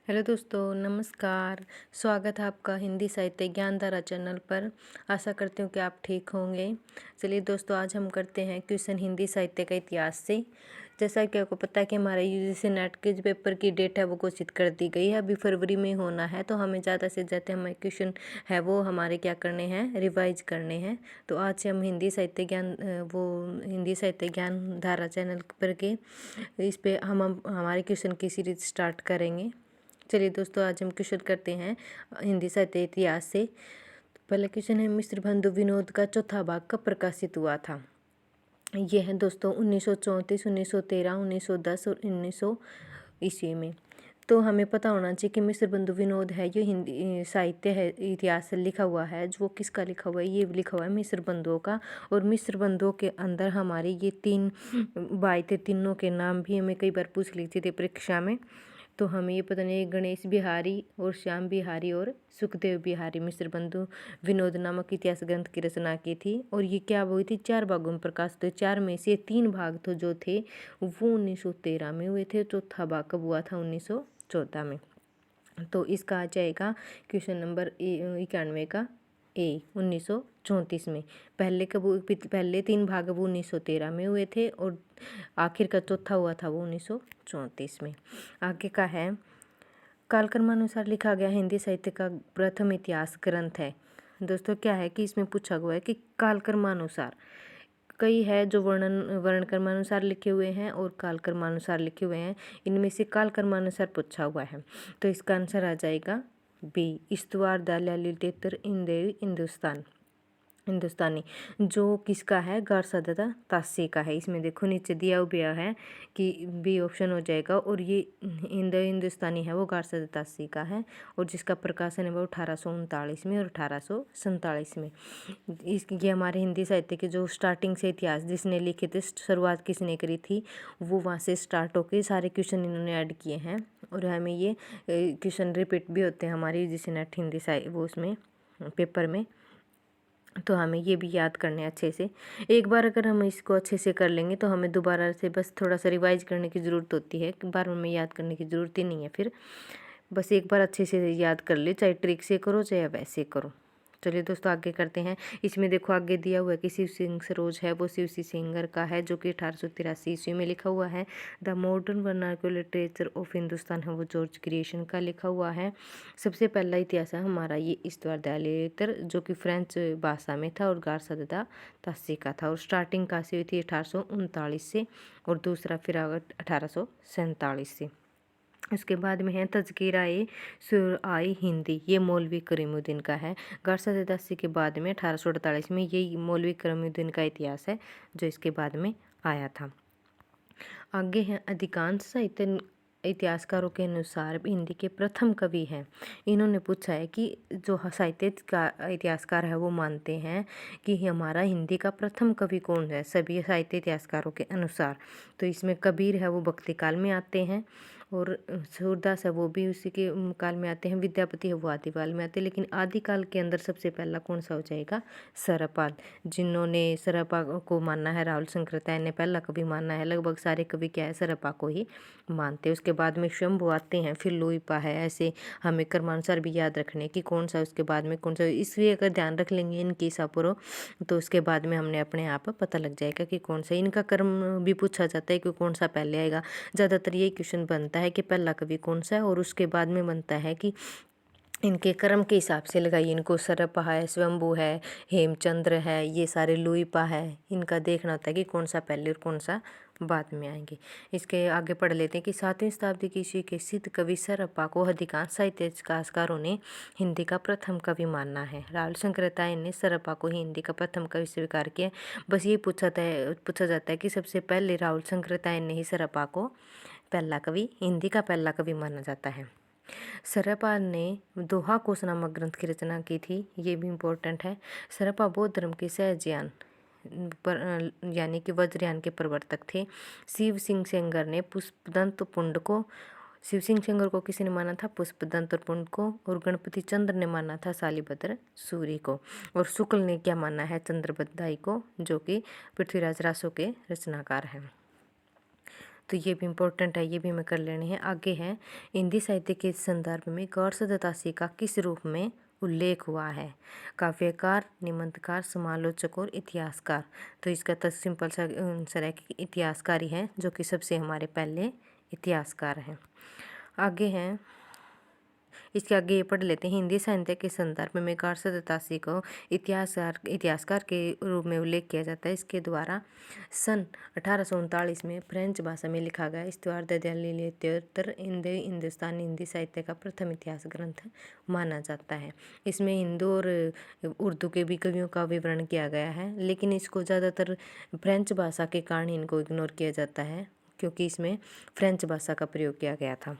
Hello दोस्तों, नमस्कार। स्वागत है आपका हिंदी साहित्य ज्ञानधारा चैनल पर। आशा करती हूँ कि आप ठीक होंगे। चलिए दोस्तों, आज हम करते हैं क्वेश्चन हिंदी साहित्य का इतिहास से। जैसा कि आपको पता है कि हमारे यूजीसी नेट के जो पेपर की डेट है वो घोषित कर दी गई है। अभी फरवरी में होना है, तो हमें ज़्यादा से ज़्यादा हमें क्वेश्चन है वो हमारे क्या करने हैं, रिवाइज करने हैं। तो आज से हम हिंदी साहित्य हिंदी साहित्य ज्ञान धारा चैनल पर के इस पे हम हमारे क्वेश्चन की सीरीज स्टार्ट करेंगे। चलिए दोस्तों, आज हम क्वेश्चन करते हैं हिंदी साहित्य इतिहास से। पहला क्वेश्चन है, मिस्र बंधु विनोद का चौथा भाग कब प्रकाशित हुआ था। ये है दोस्तों 1934, 1913, 1910 और 1900 ईस्वी में। तो हमें पता होना चाहिए कि मिस्र बंधु विनोद है, ये हिंदी साहित्य है, इतिहास से लिखा हुआ है। जो किसका लिखा हुआ है, ये लिखा हुआ है मिस्र बंधुओं का। और मिस्र बंधुओं के अंदर हमारे ये 3 भाई थे, तीनों के नाम भी हमें कई बार पूछ लेते थे परीक्षा में। तो हमें ये पता नहीं, गणेश बिहारी और श्याम बिहारी और सुखदेव बिहारी मिस्र बंधु विनोद नामक इतिहास ग्रंथ की रचना की थी। और ये क्या हुई थी, 4 भागों में प्रकाशित। तो 4 में से 3 भाग तो जो थे वो 1913 में हुए थे। चौथा भाग कब हुआ था, 1914 में। तो इसका आ जाएगा क्वेश्चन नंबर 91 का ए, 1934 में। पहले 3 भाग वो 1913 में हुए थे और आखिर का चौथा हुआ था वो 1934 में। आगे का है, कालक्रमानुसार लिखा गया हिंदी साहित्य का प्रथम इतिहास ग्रंथ है। दोस्तों क्या है कि इसमें पूछा हुआ है कि कालक्रमानुसार, कई है जो वर्णक्रमानुसार लिखे हुए हैं और कालक्रमानुसार लिखे हुए हैं। इनमें से कालक्रमानुसार पूछा हुआ है, तो इसका आंसर आ जाएगा बी, इस्तवार the literature in the Hindustani, जो किसका है, गारसादा तासी का है। इसमें देखो नीचे दिया हुआ है कि बी ऑप्शन हो जाएगा। और ये हिंदुस्तानी है वो गारसादा तासी का है। और जिसका प्रकाशन है वो 1839 में और 1847 में। ये हमारे हिंदी साहित्य के जो स्टार्टिंग से इतिहास जिसने लिखे थे, शुरुआत किसने करी थी, वो वहाँ से स्टार्ट होके सारे क्वेश्चन इन्होंने ऐड किए हैं। और हमें ये क्वेश्चन रिपीट भी होते हैं हमारी यूजीसी नेट हिंदी वो उसमें पेपर में। तो हमें ये भी याद करने अच्छे से। एक बार अगर हम इसको अच्छे से कर लेंगे तो हमें दोबारा से बस थोड़ा सा रिवाइज करने की ज़रूरत होती है। बार में याद करने की ज़रूरत ही नहीं है। फिर बस एक बार अच्छे से याद कर ले, चाहे ट्रिक से करो चाहे वैसे करो। चलिए दोस्तों, आगे करते हैं। इसमें देखो आगे दिया हुआ है कि शिव सिंह सरोज है वो शिव सिंगर का है, जो कि 1883 ईस्वी में लिखा हुआ है। The modern vernacular literature of Hindustan है वो जॉर्ज क्रिएशन का लिखा हुआ है। सबसे पहला इतिहास है हमारा ये इस्तवार दयालेतर, जो कि फ्रेंच भाषा में था और गारसादा तासी का था। और स्टार्टिंग कहाँ से हुई थी, 1839 से। और दूसरा फिर 1847 से। उसके बाद में है तज़किरा-ए शुअराए हिंदी, ये मौलवी करीमुद्दीन का है। गारसादा तासी के बाद में 1848 में ये मौलवी करीमुद्दीन का इतिहास है जो इसके बाद में आया था। आगे हैं, अधिकांश साहित्य इतिहासकारों के अनुसार हिंदी के प्रथम कवि हैं। इन्होंने पूछा है कि जो साहित्य का इतिहासकार है वो मानते हैं कि हमारा हिंदी का प्रथम कवि कौन है सभी साहित्य इतिहासकारों के अनुसार। तो इसमें कबीर है वो भक्ति काल में आते हैं, और सूरदास है वो भी उसी के काल में आते हैं, विद्यापति है वो आदिकाल में आते हैं। लेकिन आदिकाल के अंदर सबसे पहला कौन सा हो जाएगा, सरपाल। जिन्होंने सरपा को मानना है, राहुल शंकरताय ने पहला कवि मानना है। लगभग सारे कवि क्या है, सरपा को ही मानते हैं। उसके बाद में शंभु आते हैं, फिर लोईपा है। ऐसे हमें क्रमानुसार भी याद रखने की कौन सा उसके बाद में कौन सा। इसलिए अगर ध्यान रख लेंगे इनकी सापुरो, तो उसके बाद में हमने अपने आप पता लग जाएगा कि कौन सा। इनका कर्म भी पूछा जाता है कि कौन सा पहले आएगा। ज़्यादातर यही क्वेश्चन बनता है कि पहला कवि कौन सा है, और उसके बाद में बनता है कि इनके कर्म के हिसाब से लगाइए। इनको सरपा है, स्वयंभू है, हेमचंद्र है, ये सारे लुईपा है। इनका देखना होता है कि कौन सा पहले और कौन सा बाद में आएंगे। इसके आगे पढ़ लेते हैं कि 7वीं शताब्दी की ईस्वी के सिद्ध कवि सरपा को अधिकांश साहित्य इतिहासकारों ने हिंदी का प्रथम कवि मानना है। राहुल शंकरताय ने सरपा को ही हिंदी का प्रथम कवि स्वीकार किया। बस ये पूछा जाता है कि सबसे पहले राहुल शंकरताय ने ही सरपा को पहला कवि, हिंदी का पहला कवि माना जाता है। सरपा ने दोहा कोश नामक ग्रंथ की रचना की थी, ये भी इम्पोर्टेंट है। सरपा बौद्ध धर्म के सहजयान पर यानी कि वज्रयान के प्रवर्तक थे। शिव सिंह सेंगर ने पुष्पदंत पुंड को, शिव सिंह सेंगर को किसी ने माना था, पुष्पदंत पुंड को। और गणपति चंद्र ने माना था शालिभद्र सूरी को। और शुक्ल ने क्या माना है, चंद्रबद्दाई को, जो कि पृथ्वीराज रासो के रचनाकार हैं। तो ये भी इम्पोर्टेंट है, ये भी हमें कर लेनी है। आगे है हिंदी साहित्य के संदर्भ में गौर सदतासी का किस रूप में उल्लेख हुआ है? काव्यकार, निबंधकार, समालोचक और इतिहासकार। तो इसका तो सिंपल सा आंसर है कि इतिहासकार ही है, जो कि सबसे हमारे पहले इतिहासकार हैं। आगे हैं, इसके आगे ये पढ़ लेते हैं। हिंदी साहित्य के संदर्भ में गौर सदतासी को इतिहासकार के रूप में उल्लेख किया जाता है। इसके द्वारा सन 1839 में फ्रेंच भाषा में लिखा गया इस्तवार द लिटरेचर इन द हिंदुस्तानी हिंदी साहित्य का प्रथम इतिहास ग्रंथ माना जाता है। इसमें हिंदू और उर्दू के भी कवियों का विवरण किया गया है, लेकिन इसको ज़्यादातर फ्रेंच भाषा के कारण इनको इग्नोर किया जाता है, क्योंकि इसमें फ्रेंच भाषा का प्रयोग किया गया था।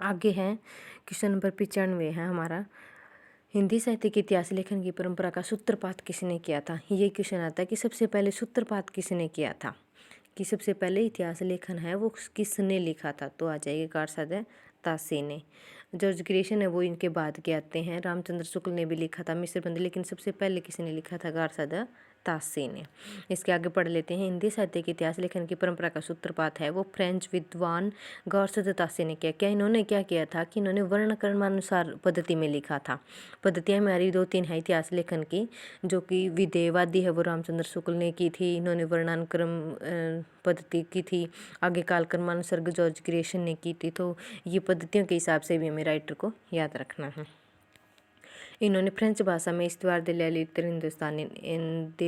आगे है क्वेश्चन नंबर 95 है हमारा, हिंदी साहित्य के इतिहास लेखन की परंपरा का सूत्रपात किसने किया था? ये क्वेश्चन आता है कि सबसे पहले सूत्रपात किसने किया था, कि सबसे पहले इतिहास लेखन है वो किसने लिखा था? तो आ जाएगी गौर सदतासी ने। जॉर्ज ग्रेशन है वो इनके बाद के आते हैं। रामचंद्र शुक्ल ने भी लिखा था मिश्रबंध, लेकिन सबसे पहले किसने लिखा था? गौर सदतासी ने। इसके आगे पढ़ लेते हैं। हिंदी साहित्य के इतिहास लेखन की परंपरा का सूत्रपात है वो फ्रेंच विद्वान गौर सदतासी ने किया। क्या इन्होंने क्या किया था कि इन्होंने वर्ण क्रमानुसार पद्धति में लिखा था। पद्धतियाँ हमारी 2-3 है इतिहास लेखन की, जो कि विधेयवादी है वो रामचंद्र शुक्ल ने की थी, इन्होंने वर्णानुक्रम पद्धति की थी। आगे कालक्रमानुसार जॉर्ज ग्रेशन ने की थी। तो ये पद्धतियों के हिसाब से भी हमें राइटर को याद रखना है। इन्होंने फ्रेंच भाषा में इस्तवार द लिटरेचर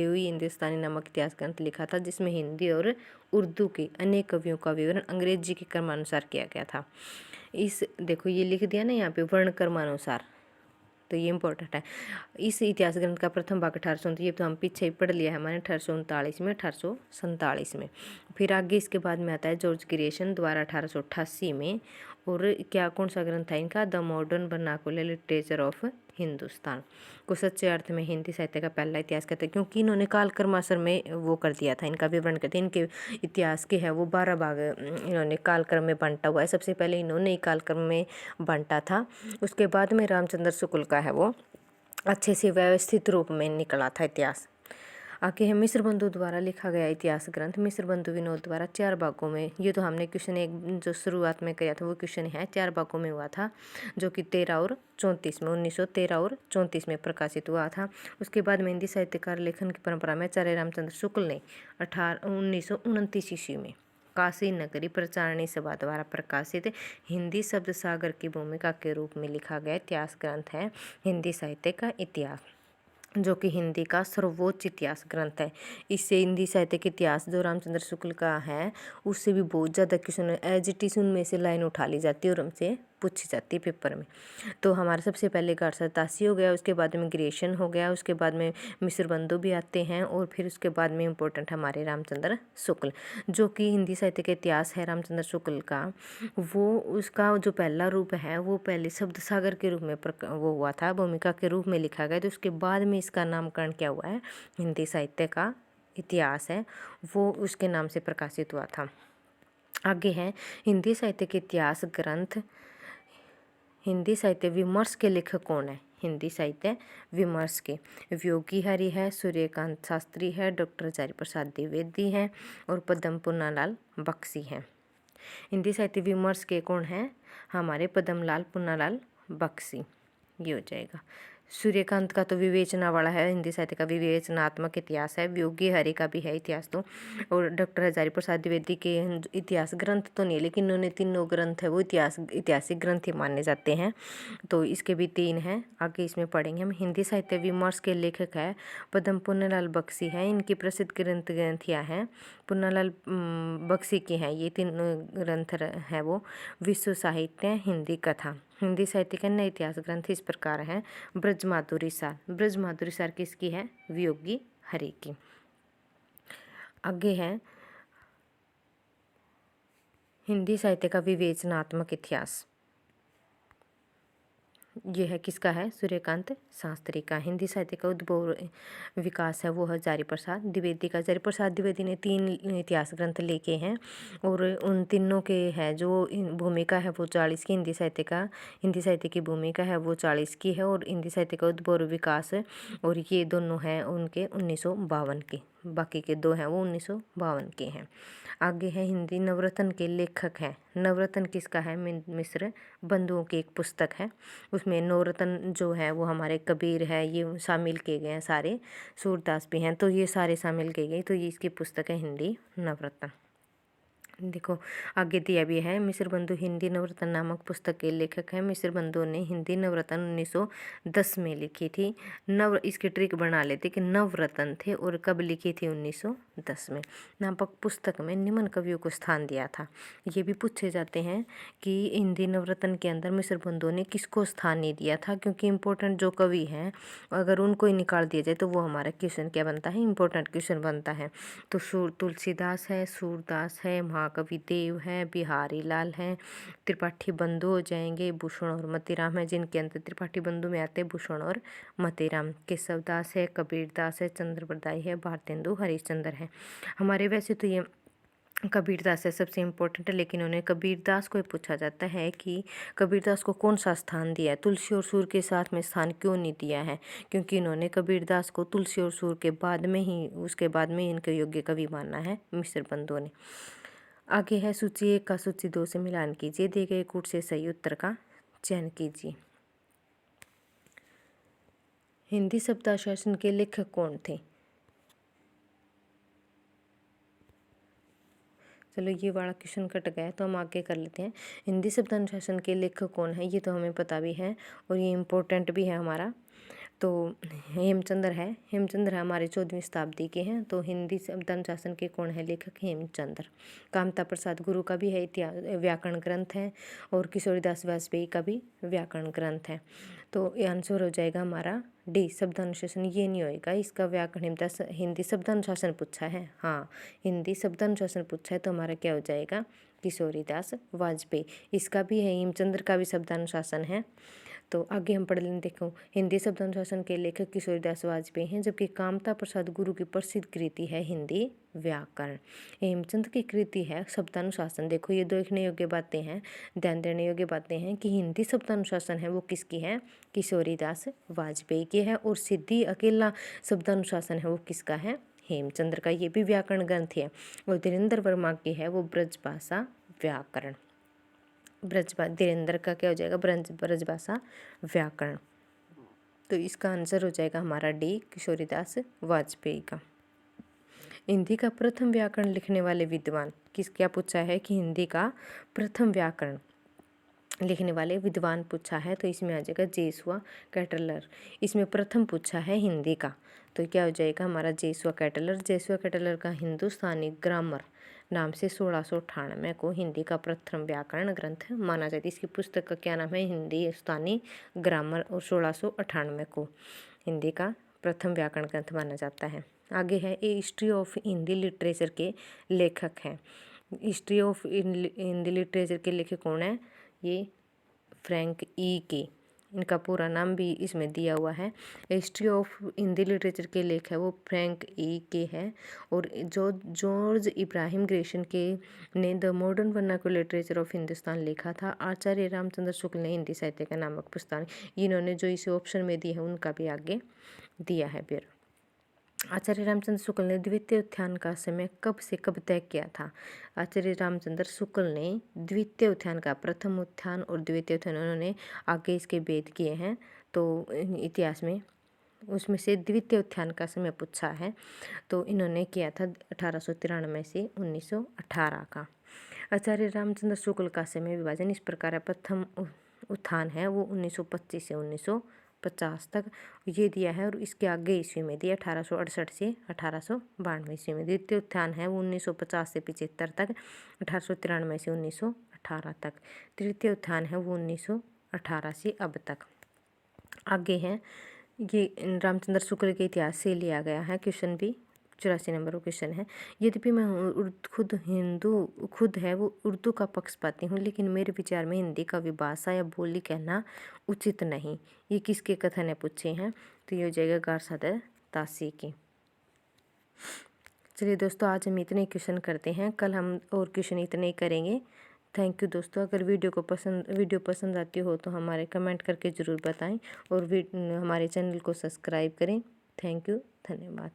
हिंदुस्तानी नामक इतिहास ग्रंथ लिखा था, जिसमें हिंदी और उर्दू के अनेक कवियों का विवरण अंग्रेजी के क्रमानुसार किया गया था। इस देखो ये लिख दिया ना यहाँ पे वर्ण क्रमानुसार, तो ये इम्पोर्टेंट है। इस इतिहास ग्रंथ का प्रथम भाग 1839, ये तो हम पीछे ही पढ़ लिया है मैंने, 1839 में, 1847 में। फिर आगे इसके बाद में आता है जॉर्ज ग्रेशन द्वारा 1888 में। और क्या कौन सा ग्रंथ है इनका? The modern vernacular literature of Hindustan को सच्चे अर्थ में हिंदी साहित्य का पहला इतिहास कहते हैं, क्योंकि इन्होंने कालक्रमानुसार में वो कर दिया था, इनका विवरण करते हैं। इनके इतिहास के है वो 12 भाग इन्होंने कालक्रम में बांटा हुआ है। सबसे पहले इन्होंने कालक्रम में बांटा था, उसके बाद में रामचंद्र शुक्ल का है वो अच्छे से व्यवस्थित रूप में निकला था इतिहास। आगे है मिश्र बंधु द्वारा लिखा गया इतिहास ग्रंथ मिश्र बंधु विनोद द्वारा 4 भागों में। ये तो हमने क्वेश्चन एक जो शुरुआत में किया था वो क्वेश्चन है, 4 भागों में हुआ था, जो कि 13 और 34 में 1913 और 34 में प्रकाशित हुआ था। उसके बाद में हिंदी साहित्यकार लेखन की परंपरा में आचार्य रामचंद्र शुक्ल ने 1929 ईस्वी में काशी नगरी प्रचारणी सभा द्वारा प्रकाशित हिंदी शब्द सागर की भूमिका के रूप में लिखा गया इतिहास ग्रंथ है हिंदी साहित्य का इतिहास, जो कि हिंदी का सर्वोच्च इतिहास ग्रंथ है। इससे हिंदी साहित्य के इतिहास जो रामचंद्र शुक्ल का है उससे भी बहुत ज़्यादा क्वेश्चन एज इट इज उनमें से लाइन उठा ली जाती है और हमसे पूछी जाती है पेपर में। तो हमारा सबसे पहले गौर सदतासी हो गया, उसके बाद में ग्रेशन हो गया, उसके बाद में मिश्र बंधु भी आते हैं, और फिर उसके बाद में इम्पोर्टेंट हमारे रामचंद्र शुक्ल, जो कि हिंदी साहित्य का इतिहास है रामचंद्र शुक्ल का। वो उसका जो पहला रूप है वो पहले शब्द सागर के रूप में वो हुआ था, भूमिका के रूप में लिखा गया। तो उसके बाद में इसका नामकरण क्या हुआ है, हिंदी साहित्य का इतिहास है वो उसके नाम से प्रकाशित हुआ था। आगे है हिंदी साहित्य के इतिहास ग्रंथ हिंदी साहित्य विमर्श के लेखक कौन है? हिंदी साहित्य विमर्श के योगी हरि है, सूर्यकांत शास्त्री है, डॉक्टर हजारी प्रसाद द्विवेदी हैं और पद्म पुन्नालाल बख्शी हैं। हिंदी साहित्य विमर्श के कौन है? हमारे पद्मलाल पुन्नालाल बख्शी, ये हो जाएगा। सूर्यकांत का तो विवेचना वाला है, हिंदी साहित्य का विवेचनात्मक इतिहास है। योगी हरि का भी है इतिहास तो, और डॉक्टर हजारी प्रसाद द्विवेदी के इतिहास ग्रंथ तो नहीं, लेकिन उन्होंने 3 ग्रंथ है वो ऐतिहासिक ग्रंथ ही माने जाते हैं। तो इसके भी 3 हैं, आगे इसमें पढ़ेंगे हम। हिंदी साहित्य विमर्श के लेखक है पद्म पुन्नालाल बख्शी है। इनकी प्रसिद्ध ग्रंथियाँ हैं पुन्नालाल बख्शी की हैं ये 3 ग्रंथ है वो। विश्व साहित्य, हिंदी कथा। हिंदी साहित्य का नए इतिहास ग्रंथ इस प्रकार हैं। ब्रजमाधुरी सार, ब्रजमाधुरी सार किसकी है? योगी हरि की। आगे है हिंदी साहित्य का विवेचनात्मक इतिहास, ये है किसका है? सूर्यकांत शास्त्री का। हिंदी साहित्य का उद्भव विकास है वो हजारी प्रसाद द्विवेदी का। हजारी प्रसाद द्विवेदी ने 3 इतिहास ग्रंथ लिखे हैं और उन तीनों के है जो भूमिका है वो 40 की। हिंदी साहित्य की भूमिका है वो 40 की है, और हिंदी साहित्य का उद्भव विकास और ये दोनों हैं उनके 1952 की। बाकी के 2 हैं वो 1952 के हैं। आगे है हिंदी नवरत्न के लेखक हैं। नवरत्न किसका है? मिश्र बंधुओं की एक पुस्तक है। उसमें नवरत्न जो है वो हमारे कबीर है, ये शामिल किए गए हैं सारे, सूरदास भी हैं, तो ये सारे शामिल किए गए। तो ये इसकी पुस्तक है हिंदी नवरत्न। देखो आगे दिया भी है, मिश्र बंधु हिंदी नवरत्न नामक पुस्तक के लेखक हैं। मिश्र बंधु ने हिंदी नवरत्न 1910 में लिखी थी। इसकी ट्रिक बना लेते कि नवरत्न थे और कब लिखी थी? 1910 में। नामक पुस्तक में निम्न कवियों को स्थान दिया था। ये भी पूछे जाते हैं कि हिंदी नवरत्न के अंदर मिश्र बंधु ने किसको स्थान नहीं दिया था, क्योंकि इम्पोर्टेंट जो कवि हैं अगर उनको ही निकाल दिया जाए तो वो हमारा क्वेश्चन क्या बनता है? इम्पोर्टेंट क्वेश्चन बनता है। तो तुलसीदास है, सूरदास है, महाकवि देव है, बिहारी लाल हैं, त्रिपाठी बंधु हो जाएंगे, भूषण और मतीराम है, जिनके अंदर त्रिपाठी बंधु में आते हैं भूषण और मतीराम। केशवदास है, कबीरदास है, चंद्रप्रदाय है, भारतेंदु हरिश्चंद्र है। हमारे वैसे तो ये कबीरदास है सबसे इम्पोर्टेंट है, लेकिन उन्हें कबीरदास को पूछा जाता है कि कबीरदास को कौन सा स्थान दिया है, तुलसी और सूर के साथ में स्थान क्यों नहीं दिया है? क्योंकि इन्होंने कबीरदास को तुलसी और सूर के बाद में ही, उसके बाद में इनके योग्य कवि माना है मिश्र बंधुओं ने। आगे है सूची 1 का सूची 2 से मिलान कीजिए, दिए गए कूट से सही उत्तर का चयन कीजिए। हिंदी शब्दानुशासन के लेखक कौन थे? चलो ये वाला क्वेश्चन कट गया तो हम आगे कर लेते हैं। हिंदी शब्दानुशासन के लेखक कौन है? ये तो हमें पता भी है और ये इम्पोर्टेंट भी है हमारा। तो हेमचंद्र है। हेमचंद्र हमारे 14वीं शताब्दी के हैं। तो हिंदी शब्दानुशासन के कौन है लेखक? हेमचंद्र। कामता प्रसाद गुरु का भी है इतिहास व्याकरण ग्रंथ है, और किशोरीदास वाजपेयी का भी व्याकरण ग्रंथ है। तो ये आंसर हो जाएगा हमारा डी, शब्दानुशासन। ये नहीं होएगा, इसका व्याकरण हिंदी शब्दानुशासन पूछा है। हाँ, हिंदी शब्दानुशासन पूछा है तो हमारा क्या हो जाएगा? किशोरीदास वाजपेयी। इसका भी है, हेमचंद्र का भी शब्दानुशासन है। तो आगे हम पढ़ लें। देखो हिंदी शब्दानुशासन के लेखक किशोरीदास वाजपेयी हैं, जबकि कामता प्रसाद गुरु की प्रसिद्ध कृति है हिंदी व्याकरण। हेमचंद्र की कृति है शब्दानुशासन। देखो ये देखने योग्य बातें हैं, ध्यान देने योग्य बातें हैं कि हिंदी शब्दानुशासन है वो किसकी है? किशोरीदास वाजपेयी की है। और सिद्धि अकेला शब्दानुशासन है वो किसका है? हेमचंद्र का। ये भी व्याकरण ग्रंथ है। और धीरेन्द्र वर्मा की है वो ब्रजभाषा व्याकरण। धीरेन्द्र का क्या हो जाएगा? ब्रजभाषा व्याकरण। तो इसका आंसर हो जाएगा हमारा डी, किशोरीदास वाजपेयी का। हिंदी का प्रथम व्याकरण लिखने वाले विद्वान क्या पूछा है कि हिंदी का प्रथम व्याकरण लिखने वाले विद्वान पूछा है, तो इसमें आ जाएगा जेसुआ कैटलर। इसमें प्रथम पूछा है हिंदी का, तो क्या हो जाएगा हमारा? जेसुआ कैटलर। जेसुआ कैटलर का हिंदुस्तानी ग्रामर नाम से 1698 को हिंदी का प्रथम व्याकरण ग्रंथ माना जाता है। इसकी पुस्तक का क्या नाम है? हिंदुस्तानी ग्रामर, और 1698 को हिंदी का प्रथम व्याकरण ग्रंथ माना जाता है। आगे है ए हिस्ट्री ऑफ हिंदी लिटरेचर के लेखक हैं। हिस्ट्री ऑफ हिंदी लिटरेचर के लेखक कौन है? ये फ्रैंक ई के, इनका पूरा नाम भी इसमें दिया हुआ है। हिस्ट्री ऑफ हिंदी लिटरेचर के लेखक है वो फ्रैंक ई के है। और जो जॉर्ज इब्राहिम ग्रेशन के ने the modern vernacular literature of Hindustan लिखा था। आचार्य रामचंद्र शुक्ल ने हिंदी साहित्य का नामक पुस्तक, इन्होंने जो इसे ऑप्शन में दिया है उनका भी आगे दिया है। फिर आचार्य रामचंद्र शुक्ल ने द्वितीय उत्थान का समय कब से कब तय किया था? आचार्य रामचंद्र शुक्ल ने द्वितीय उत्थान का, प्रथम उत्थान और द्वितीय उत्थान उन्होंने आगे इसके भेद किए हैं। तो इतिहास में उसमें से द्वितीय उत्थान का समय पूछा है, तो इन्होंने किया था 1893 से 1918 का। आचार्य रामचंद्र शुक्ल का समय विभाजन इस प्रकार है। प्रथम उत्थान है वो 1925 से 1950 तक ये दिया है, और इसके आगे ईस्वी में दिया 1868 से 1892 ईस्वी में। द्वितीय उत्थान है वो 1950 से 75 तक, 1893 से 1918 तक। तृतीय उत्थान है वो 1918 से अब तक। आगे है ये रामचंद्र शुक्ल के इतिहास से लिया गया है क्वेश्चन भी। 84 नंबर का क्वेश्चन है। यद्यपि मैं खुद है वो उर्दू का पक्षपाती हूँ, लेकिन मेरे विचार में हिंदी का विभाषा या बोली कहना उचित नहीं। ये किसके कथन है पूछे हैं? तो ये हो जाएगा गारसादे तासी की। चलिए दोस्तों, आज हम इतने क्वेश्चन करते हैं, कल हम और क्वेश्चन इतने ही करेंगे। थैंक यू दोस्तों। अगर वीडियो पसंद आती हो तो हमारे कमेंट करके ज़रूर बताएं, और हमारे चैनल को सब्सक्राइब करें। थैंक यू, धन्यवाद।